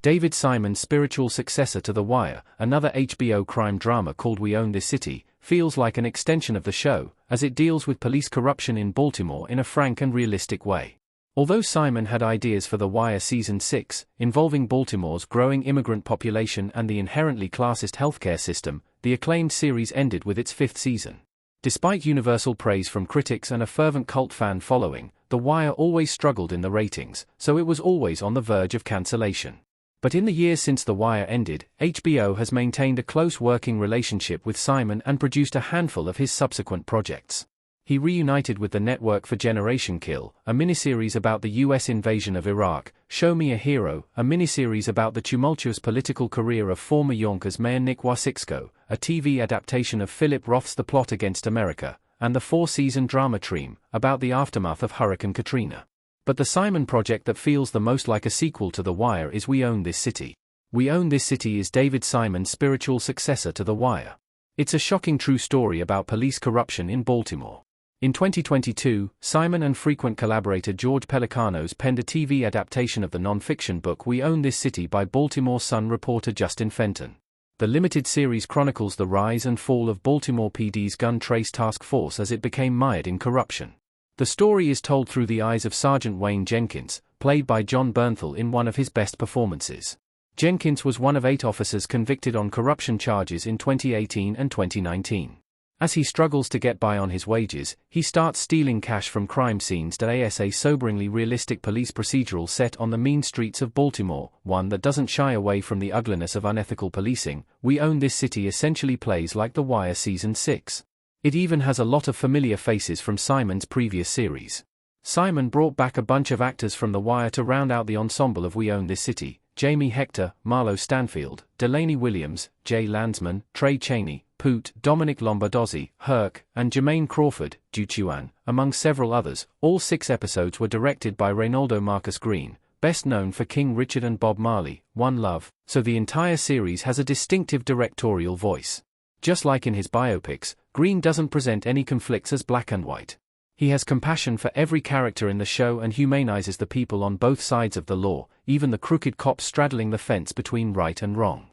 David Simon's spiritual successor to The Wire, another HBO crime drama called We Own This City, feels like an extension of the show, as it deals with police corruption in Baltimore in a frank and realistic way. Although Simon had ideas for The Wire Season 6, involving Baltimore's growing immigrant population and the inherently classist healthcare system, the acclaimed series ended with its fifth season. Despite universal praise from critics and a fervent cult fan following, The Wire always struggled in the ratings, so it was always on the verge of cancellation. But in the years since The Wire ended, HBO has maintained a close working relationship with Simon and produced a handful of his subsequent projects. He reunited with the network for Generation Kill, a miniseries about the US invasion of Iraq, Show Me a Hero, a miniseries about the tumultuous political career of former Yonkers Mayor Nick Wasicsko, a TV adaptation of Philip Roth's The Plot Against America, and the four-season drama Treem, about the aftermath of Hurricane Katrina. But the Simon project that feels the most like a sequel to The Wire is We Own This City. We Own This City is David Simon's spiritual successor to The Wire. It's a shocking true story about police corruption in Baltimore. In 2022, Simon and frequent collaborator George Pelecanos penned a TV adaptation of the non-fiction book We Own This City by Baltimore Sun reporter Justin Fenton. The limited series chronicles the rise and fall of Baltimore PD's gun trace task force as it became mired in corruption. The story is told through the eyes of Sergeant Wayne Jenkins, played by John Bernthal in one of his best performances. Jenkins was one of 8 officers convicted on corruption charges in 2018 and 2019. As he struggles to get by on his wages, he starts stealing cash from crime scenes. A soberingly realistic police procedural set on the mean streets of Baltimore, one that doesn't shy away from the ugliness of unethical policing. We Own This City essentially plays like The Wire Season 6. It even has a lot of familiar faces from Simon's previous series. Simon brought back a bunch of actors from The Wire to round out the ensemble of We Own This City: Jamie Hector, Marlo Stanfield, Delaney Williams, Jay Landsman, Trey Chaney, Poot, Dominic Lombardozzi, Herc, and Jermaine Crawford, Duchuan, among several others. All 6 episodes were directed by Reynaldo Marcus Green, best known for King Richard and Bob Marley, One Love, so the entire series has a distinctive directorial voice. Just like in his biopics, Green doesn't present any conflicts as black and white. He has compassion for every character in the show and humanizes the people on both sides of the law, even the crooked cops straddling the fence between right and wrong.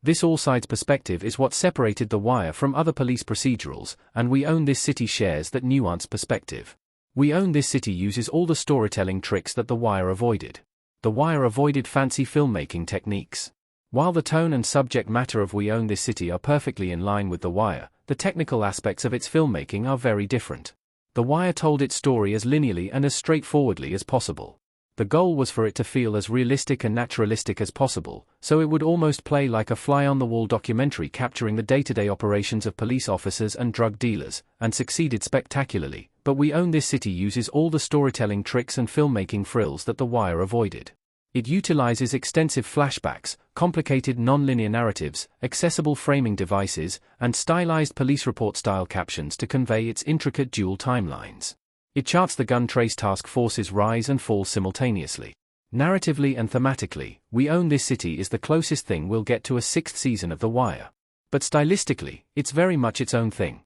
This all-sides perspective is what separated The Wire from other police procedurals, and We Own This City shares that nuanced perspective. We Own This City uses all the storytelling tricks that The Wire avoided. The Wire avoided fancy filmmaking techniques. While the tone and subject matter of We Own This City are perfectly in line with The Wire, the technical aspects of its filmmaking are very different. The Wire told its story as linearly and as straightforwardly as possible. The goal was for it to feel as realistic and naturalistic as possible, so it would almost play like a fly-on-the-wall documentary capturing the day-to-day operations of police officers and drug dealers, and succeeded spectacularly. But We Own This City uses all the storytelling tricks and filmmaking frills that The Wire avoided. It utilizes extensive flashbacks, complicated non-linear narratives, accessible framing devices, and stylized police report-style captions to convey its intricate dual timelines. It charts the gun trace task force's rise and fall simultaneously. Narratively and thematically, We Own This City is the closest thing we'll get to a 6th season of The Wire. But stylistically, it's very much its own thing.